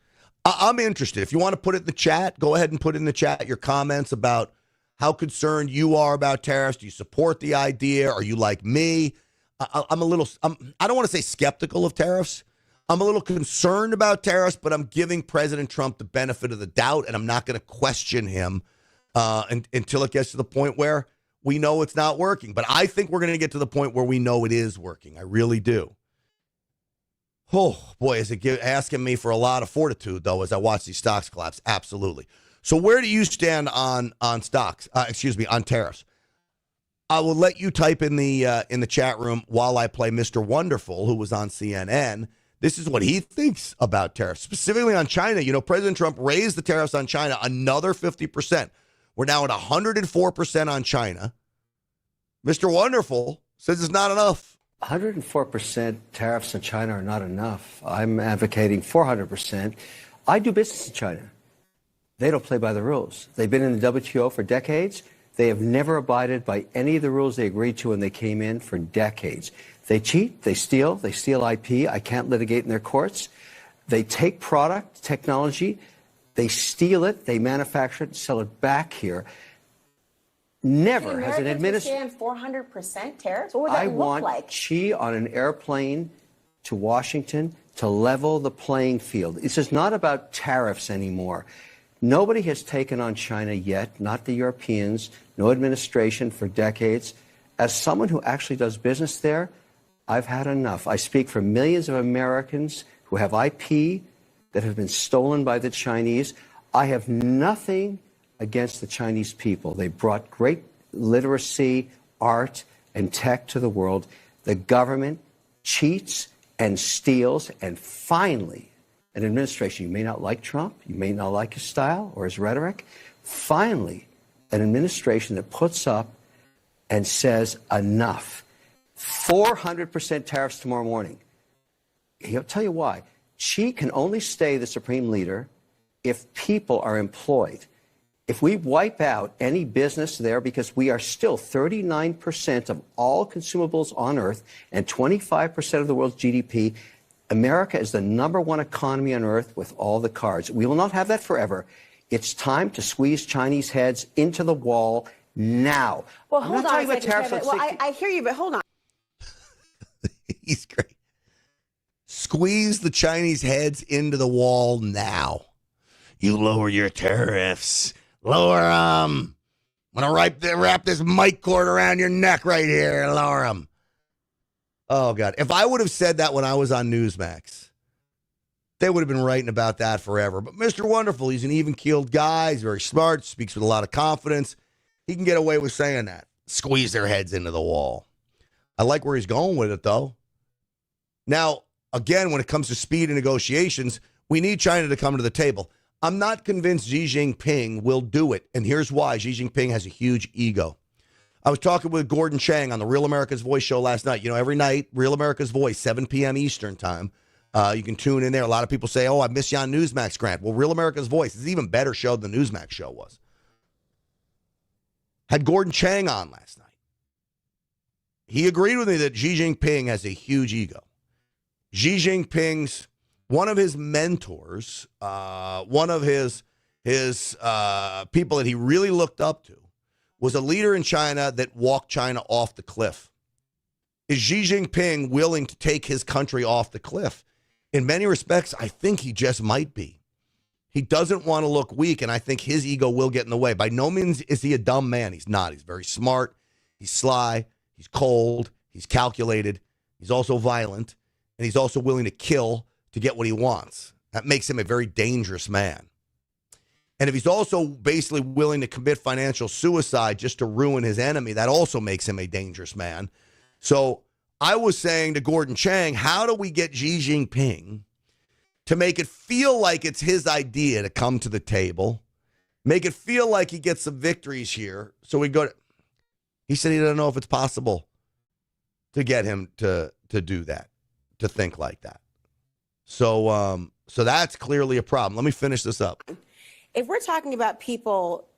I'm interested. If you want to put it in the chat, go ahead and put in the chat your comments about how concerned you are about tariffs. Do you support the idea? Are you like me? I don't want to say skeptical of tariffs. I'm a little concerned about tariffs, but I'm giving President Trump the benefit of the doubt, and I'm not going to question him until it gets to the point where we know it's not working. But I think we're going to get to the point where we know it is working. I really do. Oh, boy, is it asking me for a lot of fortitude, though, as I watch these stocks collapse? Absolutely. So where do you stand on stocks? On tariffs? I will let you type in the chat room while I play Mr. Wonderful, who was on CNN. This is what he thinks about tariffs, specifically on China. You know, President Trump raised the tariffs on China another 50%. We're now at 104% on China. Mr. Wonderful says it's not enough. 104% tariffs on China are not enough. I'm advocating 400%. I do business in China. They don't play by the rules. They've been in the WTO for decades. They have never abided by any of the rules they agreed to when they came in for decades. They cheat, they steal IP. I can't litigate in their courts. They take product, technology, they steal it, they manufacture it, and sell it back here. Never has an administration. 400% tariffs? What would that I look want like? Xi on an airplane to Washington to level the playing field. This is not about tariffs anymore. Nobody has taken on China yet, not the Europeans, no administration for decades. As someone who actually does business there, I've had enough. I speak for millions of Americans who have IP that have been stolen by the Chinese. I have nothing against the Chinese people. They brought great literacy, art, and tech to the world. The government cheats and steals, and finally, an administration, you may not like Trump, you may not like his style or his rhetoric, finally, an administration that puts up and says enough. 400% tariffs tomorrow morning. He'll tell you why. Xi can only stay the supreme leader if people are employed. If we wipe out any business there, because we are still 39% of all consumables on Earth and 25% of the world's GDP, America is the #1 economy on Earth with all the cards. We will not have that forever. It's time to squeeze Chinese heads into the wall now. Well, hold on a second, Kevin. Well, I hear you, but hold on. He's great. Squeeze the Chinese heads into the wall now. You lower your tariffs. Lower them. I'm going to wrap this mic cord around your neck right here and lower them. Oh, God. If I would have said that when I was on Newsmax, they would have been writing about that forever. But Mr. Wonderful, he's an even-keeled guy. He's very smart, speaks with a lot of confidence. He can get away with saying that. Squeeze their heads into the wall. I like where he's going with it, though. Now, again, when it comes to speed and negotiations, we need China to come to the table. I'm not convinced Xi Jinping will do it, and here's why. Xi Jinping has a huge ego. I was talking with Gordon Chang on the Real America's Voice show last night. You know, every night, Real America's Voice, 7 p.m. Eastern time. You can tune in there. A lot of people say, oh, I miss you on Newsmax, Grant. Well, Real America's Voice is an even better show than the Newsmax show was. Had Gordon Chang on last night. He agreed with me that Xi Jinping has a huge ego. Xi Jinping's one of his mentors, one of his people that he really looked up to, was a leader in China that walked China off the cliff. Is Xi Jinping willing to take his country off the cliff? In many respects, I think he just might be. He doesn't want to look weak, and I think his ego will get in the way. By no means is he a dumb man. He's not. He's very smart. He's sly. He's cold. He's calculated. He's also violent, and he's also willing to kill to get what he wants. That makes him a very dangerous man. And if he's also basically willing to commit financial suicide just to ruin his enemy, that also makes him a dangerous man. So I was saying to Gordon Chang, how do we get Xi Jinping to make it feel like it's his idea to come to the table, make it feel like he gets some victories here? So we go to, he said he doesn't know if it's possible to get him to do that, to think like that. So that's clearly a problem. Let me finish this up. If we're talking about people,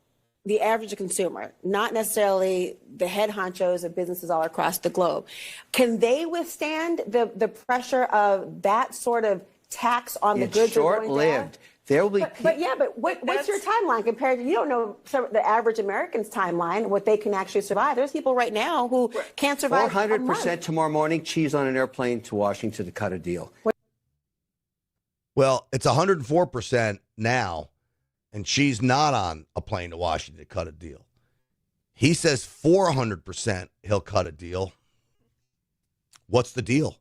the average consumer, not necessarily the head honchos of businesses all across the globe, can they withstand the pressure of that sort of tax on the goods? It's short-lived. There will be. But what's your timeline compared to, you don't know the average American's timeline, what they can actually survive. There's people right now who can't survive 400% tomorrow morning, cheese on an airplane to Washington to cut a deal. Well, it's 104% now, and she's not on a plane to Washington to cut a deal. He says 400% he'll cut a deal. What's the deal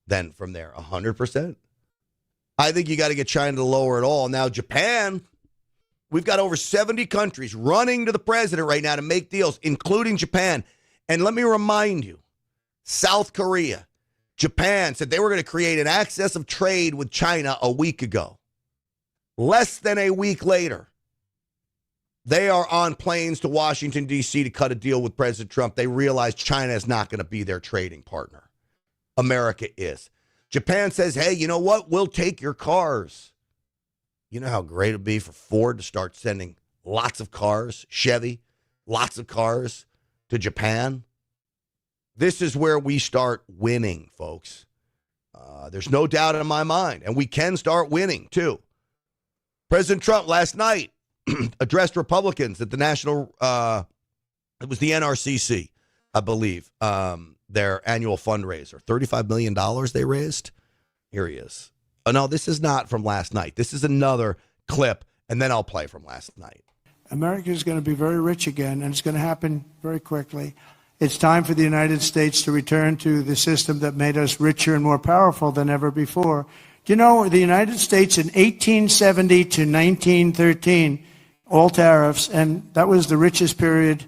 then from there? 100%? I think you got to get China to lower it all. Now, Japan, we've got over 70 countries running to the president right now to make deals, including Japan. And let me remind you, South Korea, Japan said they were going to create an access of trade with China a week ago. Less than a week later, they are on planes to Washington, D.C. to cut a deal with President Trump. They realize China is not going to be their trading partner. America is. Japan says, hey, you know what? We'll take your cars. You know how great it would be for Ford to start sending lots of cars, Chevy, lots of cars to Japan? This is where we start winning, folks. There's no doubt in my mind. And we can start winning, too. President Trump last night addressed Republicans at the it was the NRCC, I believe, their annual fundraiser. $35 million they raised. Here he is. Oh, no, this is not from last night. This is another clip, and then I'll play from last night. America is going to be very rich again, and it's going to happen very quickly. It's time for the United States to return to the system that made us richer and more powerful than ever before. Do you know the United States in 1870 to 1913, all tariffs, and that was the richest period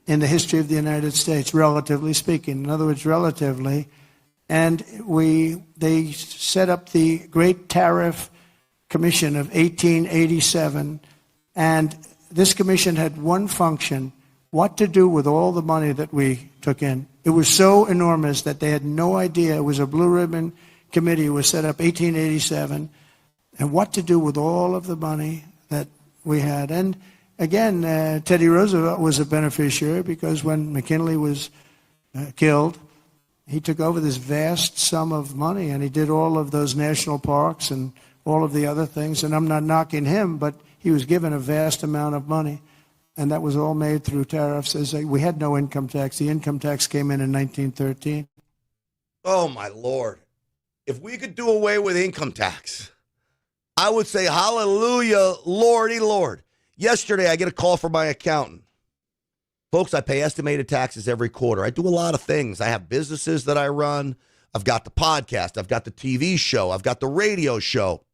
in the history of the United States, relatively speaking. In other words, relatively. And they set up the Great Tariff Commission of 1887, and this commission had one function: what to do with all the money that we took in. It was so enormous that they had no idea. It was a blue ribbon committee. It was set up 1887, and what to do with all of the money that we had. And again, Teddy Roosevelt was a beneficiary, because when McKinley was killed, he took over this vast sum of money, and he did all of those national parks and all of the other things. And I'm not knocking him, but he was given a vast amount of money. And that was all made through tariffs. We had no income tax. The income tax came in 1913. Oh, my Lord. If we could do away with income tax, I would say, hallelujah, Lordy Lord. Yesterday, I get a call from my accountant. Folks, I pay estimated taxes every quarter. I do a lot of things. I have businesses that I run. I've got the podcast. I've got the TV show. I've got the radio show.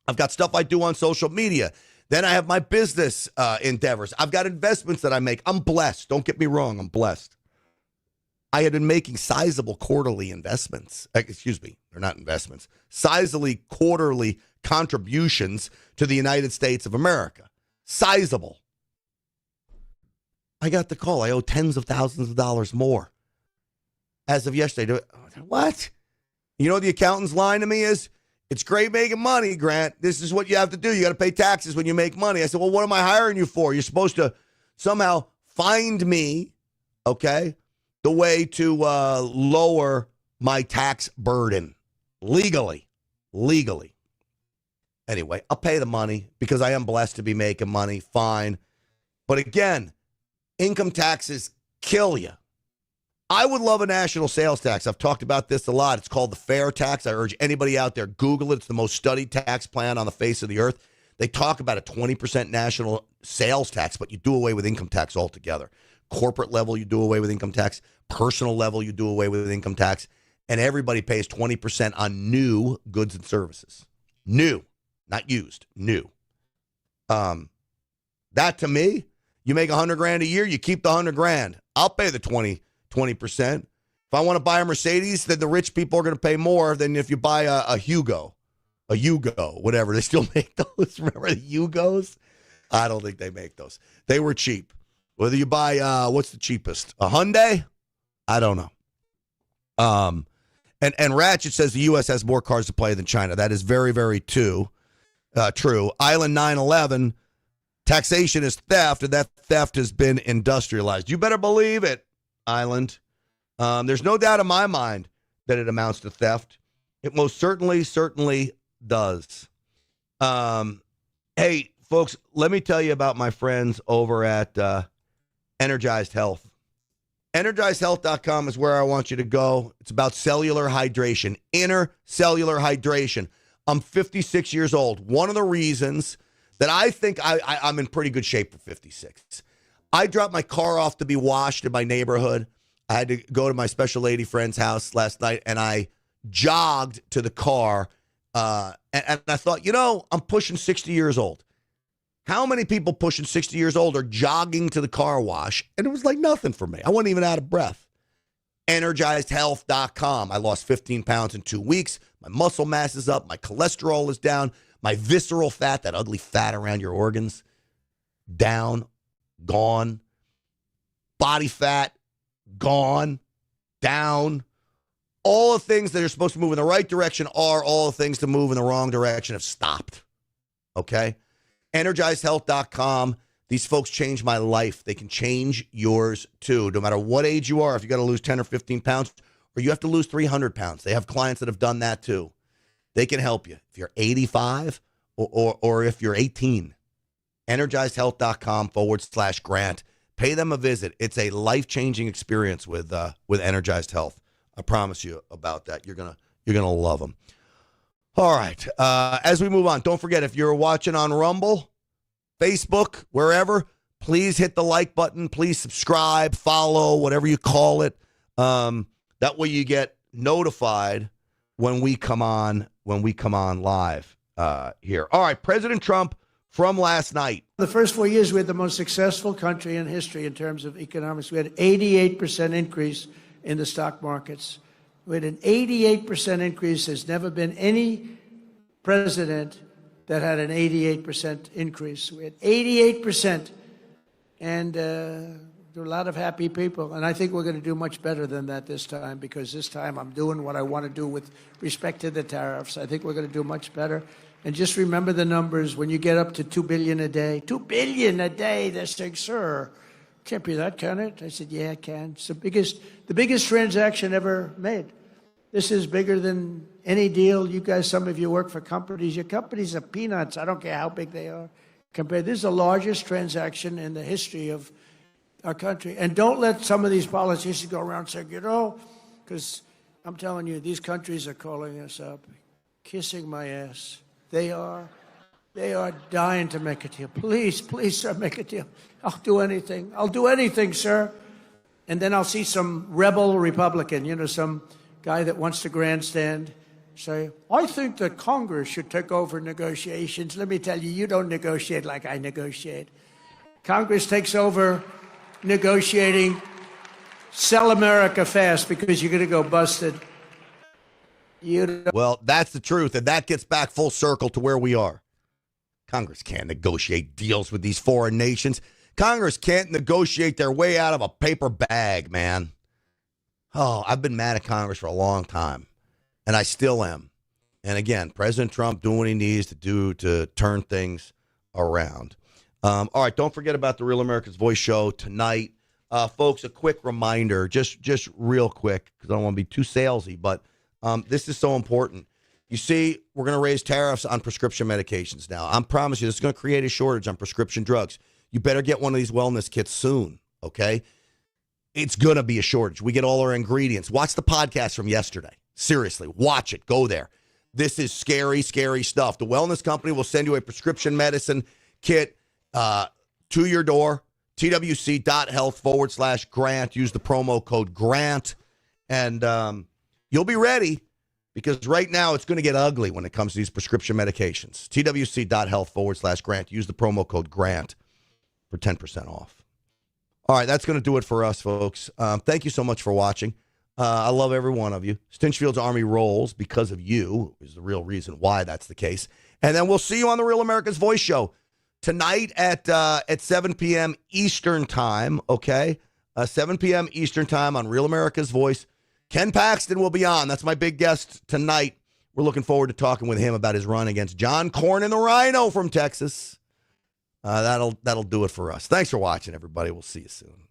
I've got stuff I do on social media. Then I have my business endeavors. I've got investments that I make. I'm blessed. Don't get me wrong. I'm blessed. I had been making sizable quarterly investments. Excuse me. They're not investments. Sizably quarterly contributions to the United States of America. Sizable. I got the call. I owe tens of thousands of dollars more. As of yesterday. What? You know what the accountant's line to me is? It's great making money, Grant. This is what you have to do. You got to pay taxes when you make money. I said, well, what am I hiring you for? You're supposed to somehow find me, okay, the way to lower my tax burden legally. Anyway, I'll pay the money because I am blessed to be making money. Fine. But again, income taxes kill you. I would love a national sales tax. I've talked about this a lot. It's called the fair tax. I urge anybody out there, Google it. It's the most studied tax plan on the face of the earth. They talk about a 20% national sales tax, but you do away with income tax altogether. Corporate level, you do away with income tax. Personal level, you do away with income tax. And everybody pays 20% on new goods and services. New, not used, new. That to me, you make $100,000 a year, you keep the $100,000. I'll pay the 20%. If I want to buy a Mercedes, then the rich people are going to pay more than if you buy a Yugo, whatever. They still make those. Remember the Yugos? I don't think they make those. They were cheap. Whether you buy, what's the cheapest? A Hyundai? I don't know. And Ratchet says the U.S. has more cars to play than China. That is very, very true. Island 9/11, taxation is theft, and that theft has been industrialized. You better believe it. Island. There's no doubt in my mind that it amounts to theft. It most certainly does. Hey, folks, let me tell you about my friends over at Energized Health. EnergizedHealth.com is where I want you to go. It's about cellular hydration, inner cellular hydration. I'm 56 years old. One of the reasons that I think I'm in pretty good shape for 56. I dropped my car off to be washed in my neighborhood. I had to go to my special lady friend's house last night, and I jogged to the car. And I thought, I'm pushing 60 years old. How many people pushing 60 years old are jogging to the car wash? And it was like nothing for me. I wasn't even out of breath. EnergizedHealth.com. I lost 15 pounds in 2 weeks. My muscle mass is up. My cholesterol is down. My visceral fat, that ugly fat around your organs, down. Gone. Body fat, gone, down. All the things that are supposed to move in the right direction are all the things to move in the wrong direction have stopped. Okay? EnergizedHealth.com. These folks changed my life. They can change yours too. No matter what age you are, if you got to lose 10 or 15 pounds, or you have to lose 300 pounds. They have clients that have done that too. They can help you. If you're 85 or if you're 18. EnergizedHealth.com/Grant. Pay them a visit. It's a life-changing experience with Energized Health. I promise you about that. You're gonna love them. All right. As we move on, don't forget, if you're watching on Rumble, Facebook, wherever, please hit the like button. Please subscribe, follow, whatever you call it. That way you get notified when we come on live here. All right, President Trump. From last night. The first 4 years, we had the most successful country in history in terms of economics. We had an 88% increase in the stock markets. We had an 88% increase. There's never been any president that had an 88% increase. We had 88%. And there were a lot of happy people. And I think we're going to do much better than that this time, because this time I'm doing what I want to do with respect to the tariffs. I think we're going to do much better. And just remember the numbers. When you get up to $2 billion a day, $2 billion a day, they're saying, sir, can't be that, can it? I said, yeah, it can. It's the biggest transaction ever made. This is bigger than any deal. You guys, some of you work for companies. Your companies are peanuts. I don't care how big they are. This is the largest transaction in the history of our country. And don't let some of these politicians go around saying, because I'm telling you, these countries are calling us up, kissing my ass. They are. They are dying to make a deal. Please, please, sir, make a deal. I'll do anything. I'll do anything, sir. And then I'll see some rebel Republican, some guy that wants to grandstand, say, I think that Congress should take over negotiations. Let me tell you, you don't negotiate like I negotiate. Congress takes over negotiating. Sell America fast because you're going to go busted. Well, that's the truth, and that gets back full circle to where we are. Congress can't negotiate deals with these foreign nations. Congress can't negotiate their way out of a paper bag, man. Oh, I've been mad at Congress for a long time, and I still am. And again, President Trump doing what he needs to do to turn things around. All right, don't forget about the Real America's Voice show tonight. Folks, a quick reminder, just real quick, because I don't want to be too salesy, but this is so important. You see, we're going to raise tariffs on prescription medications now. I promise you, this is going to create a shortage on prescription drugs. You better get one of these wellness kits soon, okay? It's going to be a shortage. We get all our ingredients. Watch the podcast from yesterday. Seriously, watch it. Go there. This is scary, scary stuff. The wellness company will send you a prescription medicine kit to your door, twc.health/grant. Use the promo code GRANT, and you'll be ready, because right now it's going to get ugly when it comes to these prescription medications. twc.health/grant. Use the promo code GRANT for 10% off. All right, that's going to do it for us, folks. Thank you so much for watching. I love every one of you. Stinchfield's Army rolls because of you is the real reason why that's the case. And then we'll see you on the Real America's Voice show tonight at 7 p.m. Eastern time, okay? 7 p.m. Eastern time on Real America's Voice. Ken Paxton will be on. That's my big guest tonight. We're looking forward to talking with him about his run against John Cornyn, the RINO from Texas. That'll do it for us. Thanks for watching, everybody. We'll see you soon.